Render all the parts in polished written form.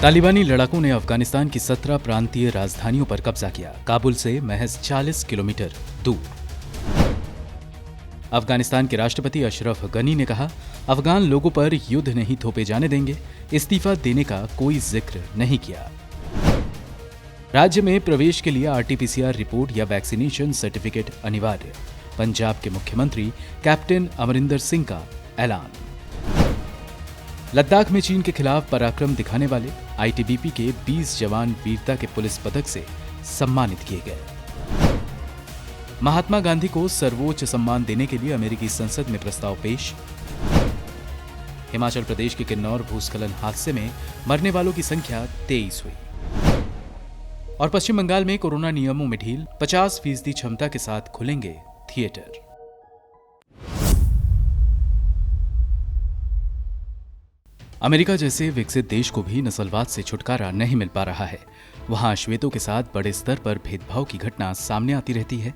तालिबानी लड़ाकों ने अफगानिस्तान की 17 प्रांतीय राजधानियों पर कब्जा किया, काबुल से महज 40 किलोमीटर दूर। अफगानिस्तान के राष्ट्रपति अशरफ गनी ने कहा, अफगान लोगों पर युद्ध नहीं थोपे जाने देंगे, इस्तीफा देने का कोई जिक्र नहीं किया। राज्य में प्रवेश के लिए आरटीपीसीआर रिपोर्ट या वैक्सीनेशन सर्टिफिकेट अनिवार्य, पंजाब के मुख्यमंत्री कैप्टन अमरिंदर सिंह का ऐलान। लद्दाख में चीन के खिलाफ पराक्रम दिखाने वाले आईटीबीपी के 20 जवान वीरता के पुलिस पदक से सम्मानित किए गए। महात्मा गांधी को सर्वोच्च सम्मान देने के लिए अमेरिकी संसद में प्रस्ताव पेश। हिमाचल प्रदेश के किन्नौर भूस्खलन हादसे में मरने वालों की संख्या 23 हुई। और पश्चिम बंगाल में कोरोना नियमों में ढील, 50% क्षमता के साथ खुलेंगे थिएटर। अमेरिका जैसे विकसित देश को भी नस्लवाद से छुटकारा नहीं मिल पा रहा है। वहां श्वेतों के साथ बड़े स्तर पर भेदभाव की घटना सामने आती रहती है।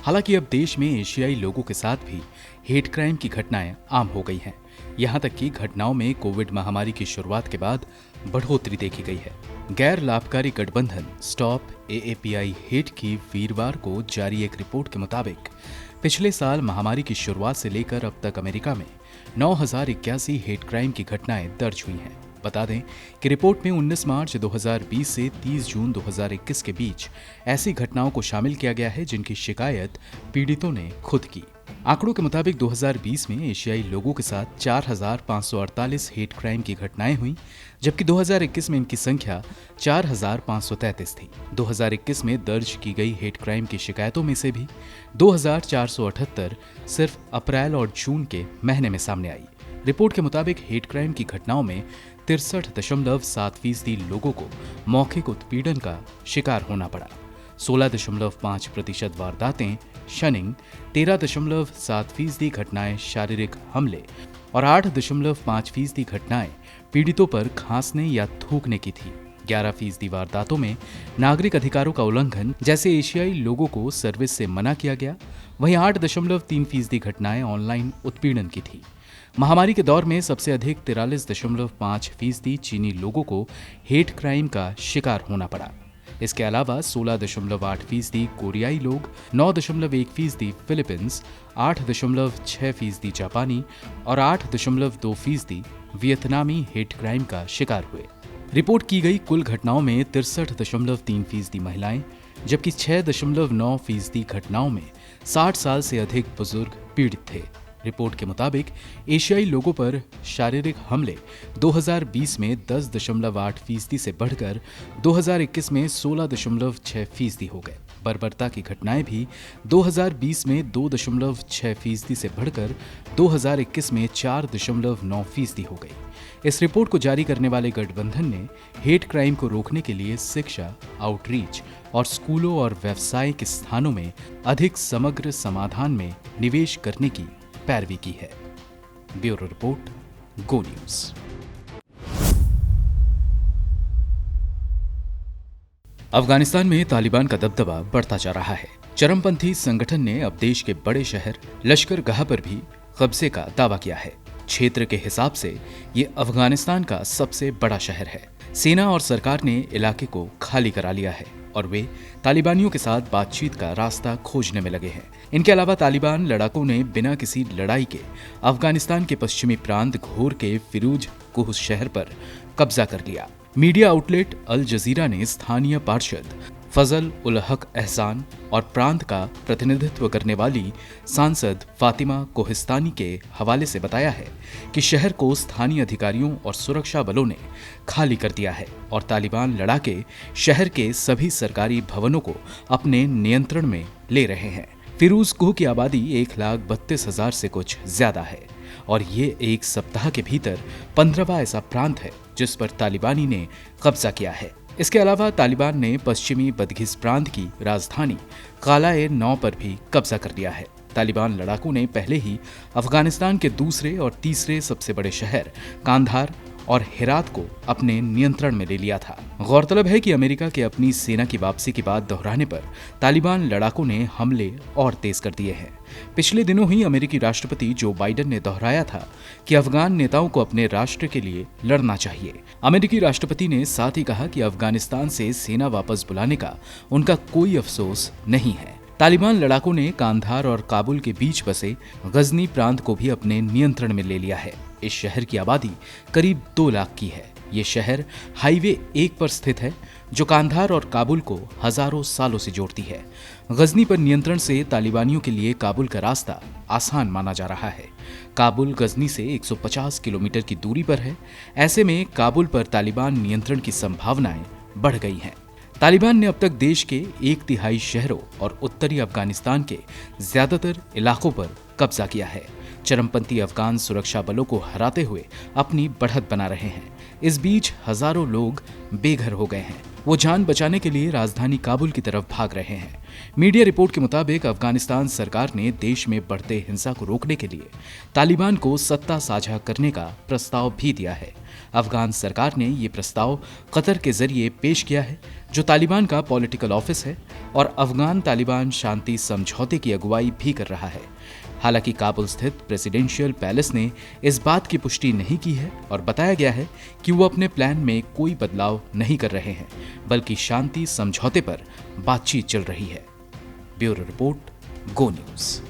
हालांकि अब देश में एशियाई लोगों के साथ भी हेट क्राइम की घटनाएं आम हो गई हैं। यहां तक कि घटनाओं में कोविड महामारी की शुरुआत के बाद बढ़ोतरी देखी गई है। गैर लाभकारी गठबंधन स्टॉप एएपीआई हेट की वीरवार को जारी एक रिपोर्ट के मुताबिक पिछले साल महामारी की शुरुआत से लेकर अब तक अमेरिका में 9,081 हेट क्राइम की घटनाएं दर्ज हुई हैं। बता दें कि रिपोर्ट में 19 मार्च 2020 से 30 जून 2021 के बीच ऐसी घटनाओं को शामिल किया गया है जिनकी शिकायत पीड़ितों ने खुद की। आंकड़ों के मुताबिक 2020 में एशियाई लोगों के साथ 4,548 हेट क्राइम की घटनाएं हुई, जबकि 2021 में इनकी संख्या 4,533 थी। 2021 में दर्ज की गई हेट क्राइम की शिकायतों में से भी 2,478 सिर्फ अप्रैल और जून के महीने में सामने आई। रिपोर्ट के मुताबिक हेट क्राइम की घटनाओं में 63.7% लोगों को मौखिक उत्पीड़न का शिकार होना पड़ा। 16.5% वारदातें शनिंग, 13.7% घटनाएं शारीरिक हमले और 8.5% घटनाएं पीड़ितों पर खांसने या थूकने की थी। 11% वारदातों में नागरिक अधिकारों का उल्लंघन, जैसे एशियाई लोगों को सर्विस से मना किया गया। वहीं 8.3% घटनाएं ऑनलाइन उत्पीड़न की थी। महामारी के दौर में सबसे अधिक 43.5% चीनी लोगों को हेट क्राइम का शिकार होना पड़ा। इसके अलावा 16.8% कोरियाई लोग, 9.1% फिलीपींस, 8.6% जापानी और 8.2% वियतनामी हेट क्राइम का शिकार हुए। रिपोर्ट की गई कुल घटनाओं में 63.3% महिलाएं, जबकि 6.9% घटनाओं में 60 साल से अधिक बुजुर्ग पीड़ित थे। रिपोर्ट के मुताबिक एशियाई लोगों पर शारीरिक हमले 2020 में 10.8% से बढ़कर 2021 में 16.6% हो गए। बर्बरता की घटनाएं भी 2020 में 2.6% से बढ़कर 2021 में 4.9% हो गई। इस रिपोर्ट को जारी करने वाले गठबंधन ने हेट क्राइम को रोकने के लिए शिक्षा, आउटरीच और स्कूलों और व्यावसायिक स्थानों में अधिक समग्र समाधान में निवेश करने की पैरवी की है। ब्यूरो रिपोर्ट, गो न्यूज। अफगानिस्तान में तालिबान का दबदबा बढ़ता जा रहा है। चरमपंथी संगठन ने अब देश के बड़े शहर लश्करगाह पर भी कब्जे का दावा किया है। क्षेत्र के हिसाब से ये अफगानिस्तान का सबसे बड़ा शहर है। सेना और सरकार ने इलाके को खाली करा लिया है और वे तालिबानियों के साथ बातचीत का रास्ता खोजने में लगे हैं। इनके अलावा तालिबान लड़ाकों ने बिना किसी लड़ाई के अफगानिस्तान के पश्चिमी प्रांत घोर के फिरूज कुह शहर पर कब्जा कर लिया। मीडिया आउटलेट अल जजीरा ने स्थानीय पार्षद फजल उल हक एहसान और प्रांत का प्रतिनिधित्व करने वाली सांसद फातिमा कोहिस्तानी के हवाले से बताया है कि शहर को स्थानीय अधिकारियों और सुरक्षा बलों ने खाली कर दिया है और तालिबान लड़ाके शहर के सभी सरकारी भवनों को अपने नियंत्रण में ले रहे हैं। फिरूज कुह की आबादी 1,32,000 से कुछ ज्यादा है और ये एक सप्ताह के भीतर 15वां ऐसा प्रांत है जिस पर तालिबानी ने कब्जा किया है। इसके अलावा तालिबान ने पश्चिमी बदघिस प्रांत की राजधानी काला-ए-नौ पर भी कब्जा कर लिया है। तालिबान लड़ाकों ने पहले ही अफगानिस्तान के दूसरे और तीसरे सबसे बड़े शहर कांधार और हेरात को अपने नियंत्रण में ले लिया था। गौरतलब है कि अमेरिका के अपनी सेना की वापसी की बात दोहराने पर तालिबान लड़ाकों ने हमले और तेज कर दिए हैं। पिछले दिनों ही अमेरिकी राष्ट्रपति जो बाइडेन ने दोहराया था कि अफगान नेताओं को अपने राष्ट्र के लिए लड़ना चाहिए। अमेरिकी राष्ट्रपति ने साथ ही कहा कि अफगानिस्तान से सेना वापस बुलाने का उनका कोई अफसोस नहीं है। तालिबान लड़ाकों ने कांधार और काबुल के बीच बसे गजनी प्रांत को भी अपने नियंत्रण में ले लिया है। इस शहर की आबादी करीब 2 लाख की है। ये शहर हाईवे 1 पर स्थित है जो कांधार और काबुल को हजारों सालों से जोड़ती है। गजनी पर नियंत्रण से तालिबानियों के लिए काबुल का रास्ता आसान माना जा रहा है। काबुल गजनी से 150 किलोमीटर की दूरी पर है। ऐसे में काबुल पर तालिबान नियंत्रण की संभावनाएं बढ़ गई हैं। तालिबान ने अब तक देश के 1/3 शहरों और उत्तरी अफगानिस्तान के ज्यादातर इलाकों पर कब्जा किया है। चरमपंथी अफगान सुरक्षा बलों को हराते हुए अपनी बढ़त बना रहे हैं। इस बीच हजारों लोग बेघर हो गए हैं। वो जान बचाने के लिए राजधानी काबुल की तरफ भाग रहे हैं। मीडिया रिपोर्ट के मुताबिक अफगानिस्तान सरकार ने देश में बढ़ते हिंसा को रोकने के लिए तालिबान को सत्ता साझा करने का प्रस्ताव भी दिया है। अफगान सरकार ने ये प्रस्ताव कतर के जरिए पेश किया है, जो तालिबान का पॉलिटिकल ऑफिस है और अफगान तालिबान शांति समझौते की अगुवाई भी कर रहा है। हालांकि काबुल स्थित प्रेसिडेंशियल पैलेस ने इस बात की पुष्टि नहीं की है और बताया गया है कि वो अपने प्लान में कोई बदलाव नहीं कर रहे हैं, बल्कि शांति समझौते पर बातचीत चल रही है। ब्यूरो रिपोर्ट, गो न्यूज।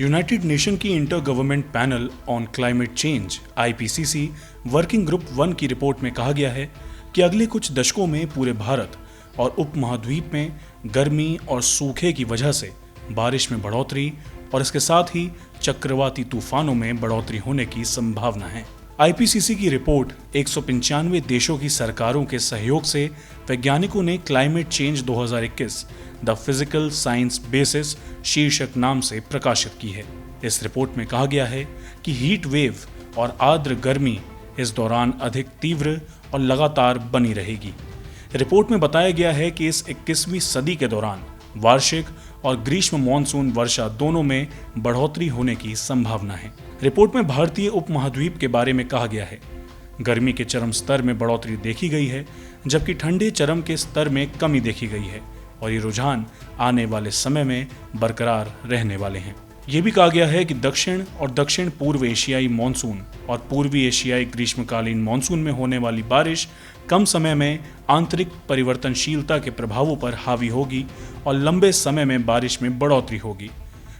यूनाइटेड नेशन की inter government panel on climate change IPCC working group 1 की रिपोर्ट में कहा गया है कि अगले कुछ दशकों में पूरे भारत और उपमहाद्वीप में गर्मी और सूखे की वजह से बारिश में बढ़ोतरी और इसके साथ ही चक्रवाती तूफानों में बढ़ोतरी होने की संभावना है। IPCC की रिपोर्ट 195 देशों की सरकारों के सहयोग से वैज्ञानिकों ने climate change 2021 the physical science basis शीर्षक नाम से प्रकाशित की है। इस रिपोर्ट में कहा गया है कि हीट वेव और आर्द्र गर्मी इस दौरान अधिक तीव्र और लगातार बनी रहेगी। रिपोर्ट में बताया गया है कि इस 21वीं सदी के दौरान वार्षिक और ग्रीष्म मॉनसून वर्षा दोनों में बढ़ोतरी होने की संभावना है। रिपोर्ट में भारतीय उपमहाद्वीप के बारे में कहा गया है। गर्मी के चरम स्तर में बढ़ोतरी देखी गई है, जबकि ठंडे चरम के स्तर में कमी देखी गई है और ये रुझान आने वाले समय में बरकरार रहने वाले हैं। ये भी कहा गया है कि दक्षिण और दक्षिण पूर्व एशियाई मॉनसून और पूर्वी एशियाई ग्रीष्मकालीन मॉनसून में होने वाली बारिश कम समय में आंतरिक परिवर्तनशीलता के प्रभावों पर हावी होगी और लंबे समय में बारिश में बढ़ोतरी होगी।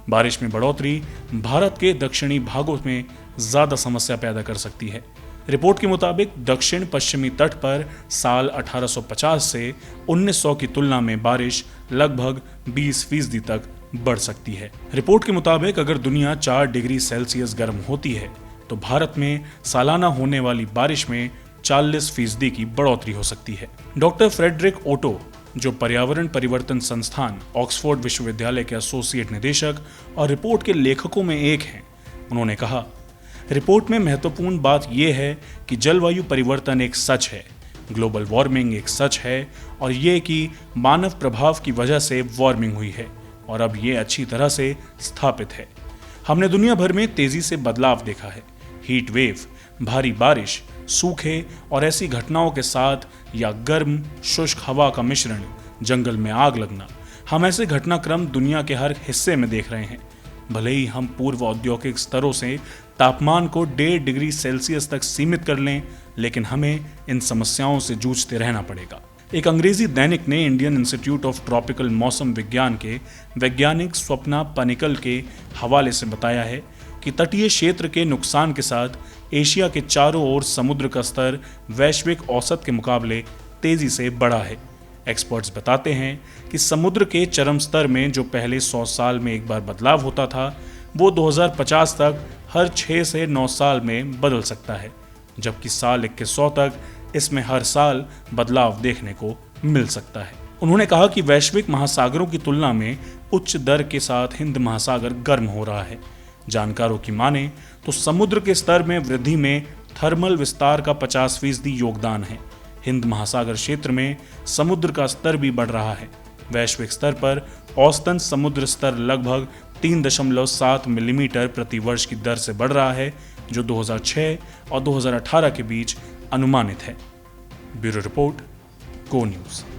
बारिश में बढ़ोतरी भारत के दक्षिणी भागों में ज्यादा समस्या पैदा कर सकती है। रिपोर्ट के मुताबिक दक्षिण पश्चिमी तट पर साल 1850 से 1900 की तुलना में बारिश लगभग 20% तक बढ़ सकती है। रिपोर्ट के मुताबिक अगर दुनिया 4 डिग्री सेल्सियस गर्म होती है तो भारत में सालाना होने वाली बारिश में 40% की बढ़ोतरी हो सकती है। डॉक्टर फ्रेडरिक ओटो, जो पर्यावरण परिवर्तन संस्थान ऑक्सफोर्ड विश्वविद्यालय के एसोसिएट निदेशक और रिपोर्ट के लेखकों में एक हैं, उन्होंने कहा, रिपोर्ट में महत्वपूर्ण बात यह है कि जलवायु परिवर्तन एक सच है, ग्लोबल वार्मिंग एक सच है और ये कि मानव प्रभाव की वजह से वार्मिंग हुई है और अब ये अच्छी तरह से स्थापित है। हमने दुनिया भर में तेजी से बदलाव देखा है। हीट वेव, भारी बारिश, सूखे और ऐसी घटनाओं के साथ या गर्म शुष्क हवा का मिश्रण, जंगल में आग लगना, हम ऐसे घटनाक्रम दुनिया के हर हिस्से में देख रहे हैं। भले ही हम पूर्व औद्योगिक स्तरों से तापमान को 1.5 डिग्री सेल्सियस तक सीमित कर लें, लेकिन हमें इन समस्याओं से जूझते रहना पड़ेगा। एक अंग्रेजी दैनिक ने इंडियन इंस्टीट्यूट ऑफ ट्रॉपिकल मौसम विज्ञान के वैज्ञानिक स्वप्ना पनिकल के हवाले से बताया है कि तटीय क्षेत्र के नुकसान के साथ एशिया के चारों ओर समुद्र का स्तर वैश्विक औसत के मुकाबले तेजी से बढ़ा है। एक्सपर्ट्स बताते हैं कि समुद्र के चरम स्तर में जो पहले 100 साल में एक बार बदलाव होता था, वो 2050 तक हर 6 से 9 साल में बदल सकता है, जबकि साल 2100 तक इसमें हर साल बदलाव देखने को मिल सकता है। उन्होंने कहा कि वैश्विक महासागरों की तुलना में उच्च दर के साथ हिंद महासागर गर्म हो रहा है। जानकारों की माने तो समुद्र के स्तर में वृद्धि में थर्मल विस्तार का 50% योगदान है। हिंद महासागर क्षेत्र में समुद्र का स्तर भी बढ़ रहा है। वैश्विक स्तर पर औसतन समुद्र स्तर लगभग 3.7 मिलीमीटर प्रति वर्ष की दर से बढ़ रहा है, जो 2006 और 2018 के बीच अनुमानित है। ब्यूरो रिपोर्ट, को न्यूज़।